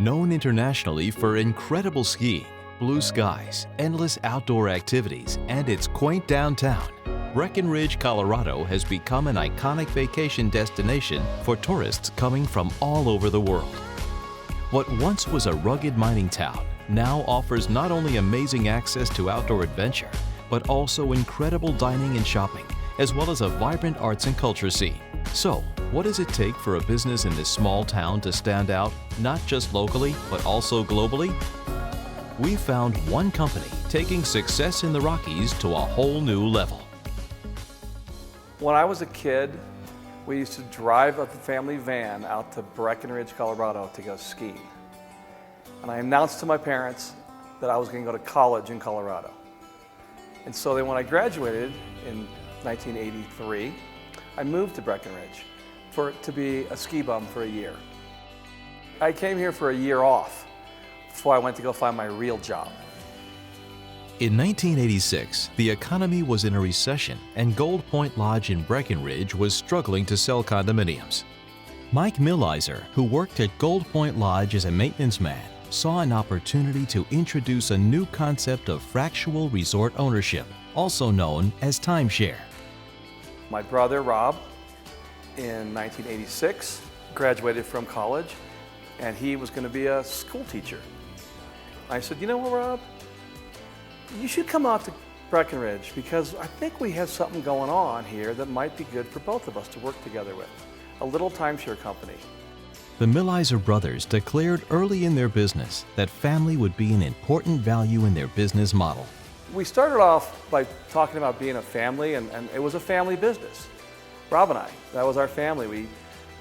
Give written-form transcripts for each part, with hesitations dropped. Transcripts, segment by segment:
Known internationally for incredible skiing, blue skies, endless outdoor activities, and its quaint downtown, Breckenridge, Colorado has become an iconic vacation destination for tourists coming from all over the world. What once was a rugged mining town now offers not only amazing access to outdoor adventure, but also incredible dining and shopping, as well as a vibrant arts and culture scene. So, what does it take for a business in this small town to stand out, not just locally, but also globally? We found one company taking success in the Rockies to a whole new level. When I was a kid, we used to drive a family van out to Breckenridge, Colorado to go skiing. And I announced to my parents that I was going to go to college in Colorado. And so then when I graduated in 1983, I moved to Breckenridge to be a ski bum for a year. I came here for a year off before I went to go find my real job. In 1986, the economy was in a recession and Gold Point Lodge in Breckenridge was struggling to sell condominiums. Mike Millizer, who worked at Gold Point Lodge as a maintenance man, saw an opportunity to introduce a new concept of fractional resort ownership, also known as timeshare. My brother, Rob, in 1986, graduated from college, and he was going to be a school teacher. I said, you know what, Rob? You should come out to Breckenridge because I think we have something going on here that might be good for both of us to work together with. A little timeshare company. The Millizer brothers declared early in their business that family would be an important value in their business model. We started off by talking about being a family, and it was a family business. Rob and I, that was our family.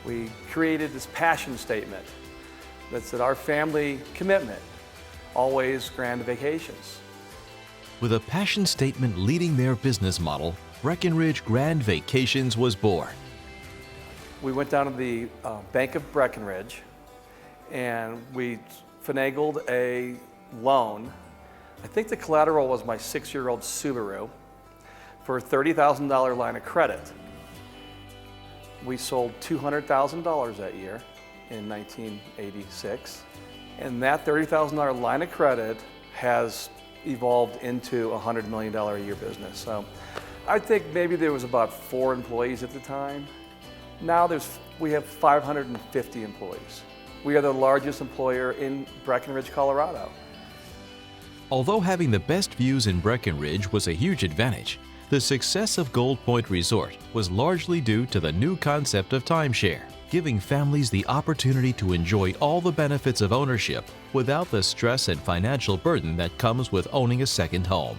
We created this passion statement that said our family commitment, always grand vacations. With a passion statement leading their business model, Breckenridge Grand Vacations was born. We went down to the Bank of Breckenridge and we finagled a loan. I think the collateral was my 6-year-old Subaru for a $30,000 line of credit. We sold $200,000 that year in 1986. And that $30,000 line of credit has evolved into a $100 million a year business. So I think maybe there was about 4 employees at the time. Now we have 550 employees. We are the largest employer in Breckenridge, Colorado. Although having the best views in Breckenridge was a huge advantage, the success of Gold Point Resort was largely due to the new concept of timeshare, giving families the opportunity to enjoy all the benefits of ownership without the stress and financial burden that comes with owning a second home.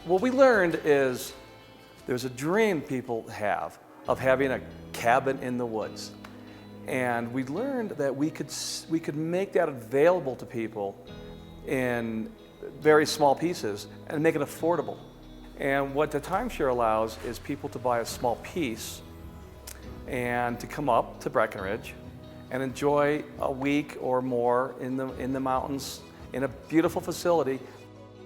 What we learned is there's a dream people have of having a cabin in the woods. And we learned that we could make that available to people in very small pieces and make it affordable. And what the timeshare allows is people to buy a small piece and to come up to Breckenridge and enjoy a week or more in the mountains in a beautiful facility.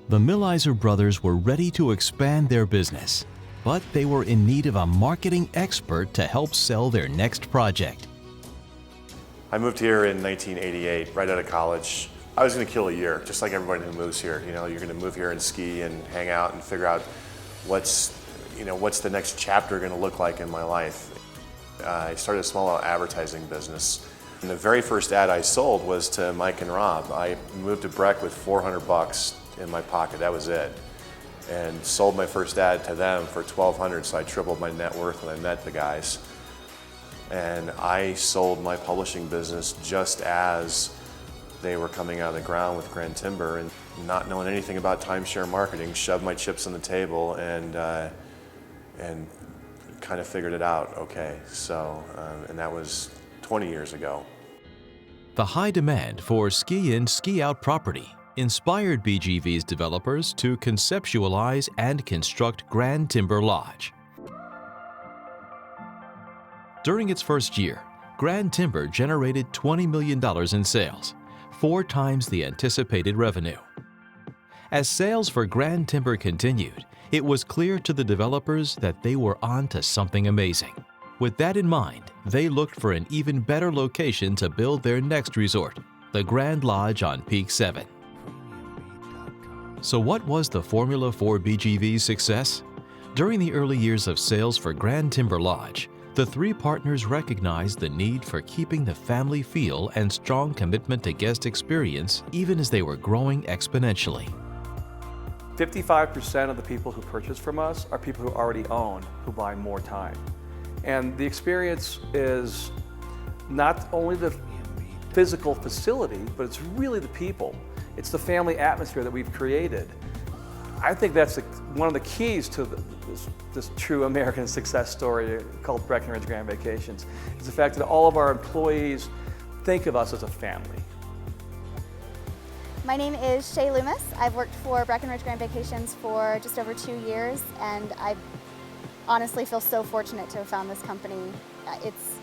The Millizer brothers were ready to expand their business, but they were in need of a marketing expert to help sell their next project. I moved here in 1988, right out of college. I was going to kill a year, just like everybody who moves here. You know, you're going to move here and ski and hang out and figure out what's the next chapter going to look like in my life. I started a small advertising business. And the very first ad I sold was to Mike and Rob. I moved to Breck with $400 in my pocket, that was it. And sold my first ad to them for $1,200, so I tripled my net worth when I met the guys. And I sold my publishing business just as they were coming out of the ground with Grand Timber, and not knowing anything about timeshare marketing, shoved my chips on the table and kind of figured it out. Okay, so and that was 20 years ago. The high demand for ski-in, ski-out property inspired BGV's developers to conceptualize and construct Grand Timber Lodge. During its first year, Grand Timber generated $20 million in sales, 4 times the anticipated revenue. As sales for Grand Timber continued, it was clear to the developers that they were on to something amazing. With that in mind, they looked for an even better location to build their next resort, the Grand Lodge on Peak 7. So what was the formula for BGV's success? During the early years of sales for Grand Timber Lodge, the three partners recognized the need for keeping the family feel and strong commitment to guest experience even as they were growing exponentially. 55% of the people who purchase from us are people who already own, who buy more time. And the experience is not only the physical facility, but it's really the people. It's the family atmosphere that we've created. I think that's one of the keys to this true American success story called Breckenridge Grand Vacations. It's the fact that all of our employees think of us as a family. My name is Shay Loomis. I've worked for Breckenridge Grand Vacations for just over 2 years, and I honestly feel so fortunate to have found this company. It's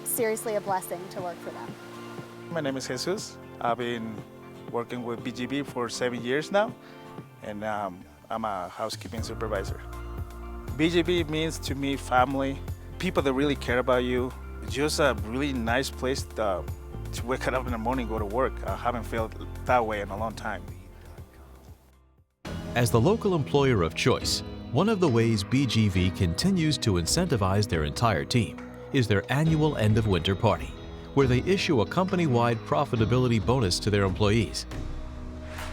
seriously a blessing to work for them. My name is Jesus. I've been working with BGV for 7 years now, and I'm a housekeeping supervisor. BGV means to me family, people that really care about you. It's just a really nice place to wake up in the morning, go to work. I haven't felt that way in a long time. As the local employer of choice, one of the ways BGV continues to incentivize their entire team is their annual end of winter party, where they issue a company-wide profitability bonus to their employees.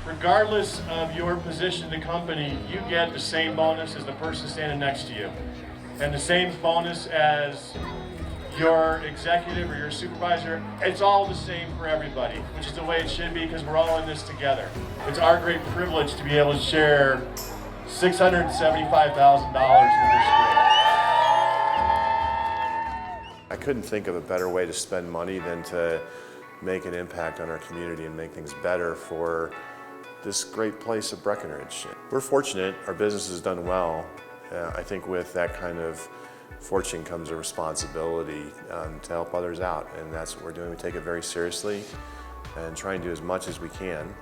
Regardless of your position in the company, you get the same bonus as the person standing next to you, and the same bonus as your executive or your supervisor. It's all the same for everybody, which is the way it should be because we're all in this together. It's our great privilege to be able to share $675,000 with this group. I couldn't think of a better way to spend money than to make an impact on our community and make things better for this great place of Breckenridge. We're fortunate, our business has done well. I think with that kind of fortune comes a responsibility to help others out, and that's what we're doing. We take it very seriously and try and do as much as we can.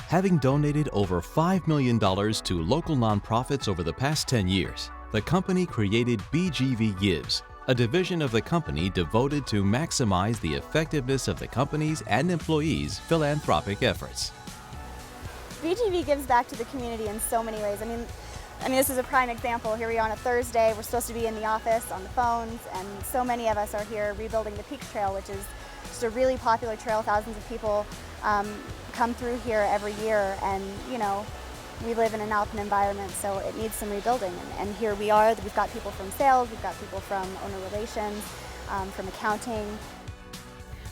Having donated over $5 million to local nonprofits over the past 10 years, the company created BGV Gives, a division of the company devoted to maximize the effectiveness of the company's and employees' philanthropic efforts. BGV gives back to the community in so many ways. I mean, this is a prime example. Here we are on a Thursday. We're supposed to be in the office on the phones, and so many of us are here rebuilding the Peaks Trail, which is just a really popular trail. Thousands of people come through here every year, and you know, we live in an alpine environment, so it needs some rebuilding. And here we are. We've got people from sales, we've got people from owner relations, from accounting.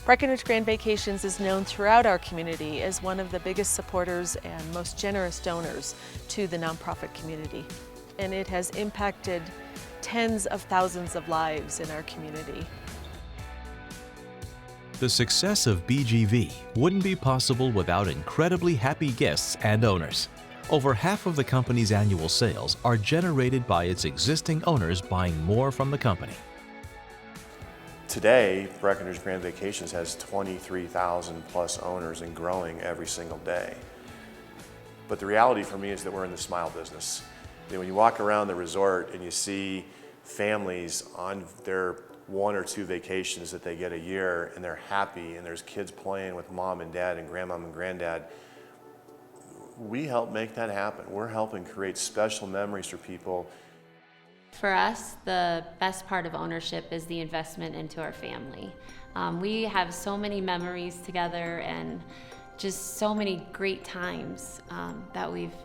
Breckenridge Grand Vacations is known throughout our community as one of the biggest supporters and most generous donors to the nonprofit community. And it has impacted tens of thousands of lives in our community. The success of BGV wouldn't be possible without incredibly happy guests and owners. Over half of the company's annual sales are generated by its existing owners buying more from the company. Today, Breckenridge Grand Vacations has 23,000 plus owners and growing every single day. But the reality for me is that we're in the smile business. You know, when you walk around the resort and you see families on their 1 or 2 vacations that they get a year and they're happy and there's kids playing with mom and dad and grandmom and granddad, we help make that happen. We're helping create special memories for people. For us, the best part of ownership is the investment into our family. We have so many memories together and just so many great times that we've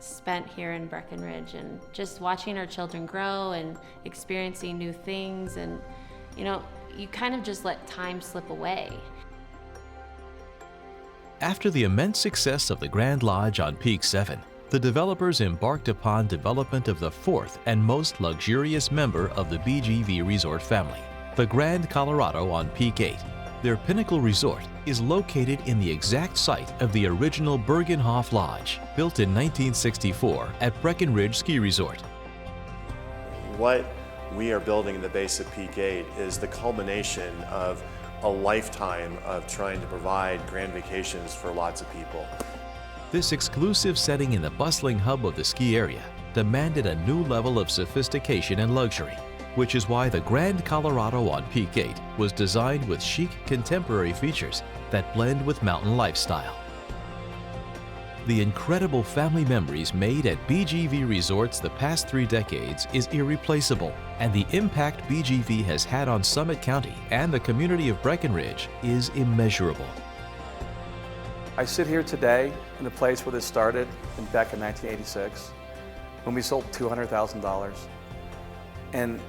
spent here in Breckenridge, and just watching our children grow and experiencing new things, and you know, you kind of just let time slip away. After the immense success of the Grand Lodge on Peak 7, the developers embarked upon development of the 4th and most luxurious member of the BGV resort family, the Grand Colorado on Peak 8. Their pinnacle resort is located in the exact site of the original Bergenhof Lodge, built in 1964 at Breckenridge Ski Resort. What we are building at the base of Peak 8 is the culmination of a lifetime of trying to provide grand vacations for lots of people. This exclusive setting in the bustling hub of the ski area demanded a new level of sophistication and luxury. which is why the Grand Colorado on Peak 8 was designed with chic contemporary features that blend with mountain lifestyle. The incredible family memories made at BGV resorts the past 3 decades is irreplaceable, and the impact BGV has had on Summit County and the community of Breckenridge is immeasurable. I sit here today in the place where this started back in 1986, when we sold $200,000. And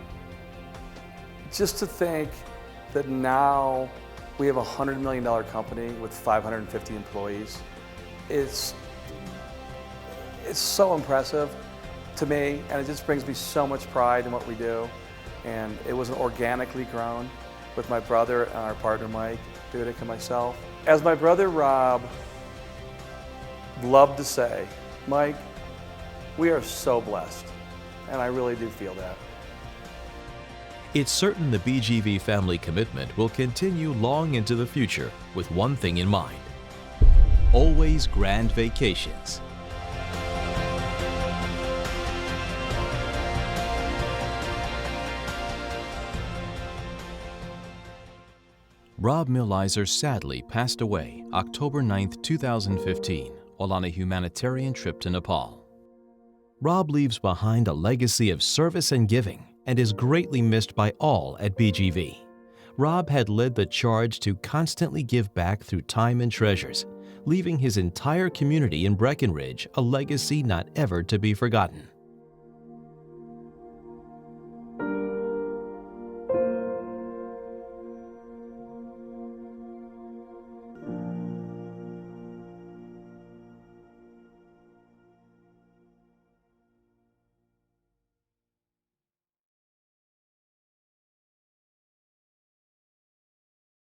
just to think that now we have a $100 million company with 550 employees, it's so impressive to me, and it just brings me so much pride in what we do. And it was organically grown with my brother and our partner Mike Dudick and myself. As my brother Rob loved to say, Mike, we are so blessed, and I really do feel that. It's certain the BGV family commitment will continue long into the future with one thing in mind: always grand vacations. Rob Millizer sadly passed away October 9, 2015, while on a humanitarian trip to Nepal. Rob leaves behind a legacy of service and giving and is greatly missed by all at BGV. Rob had led the charge to constantly give back through time and treasures, leaving his entire community in Breckenridge a legacy not ever to be forgotten.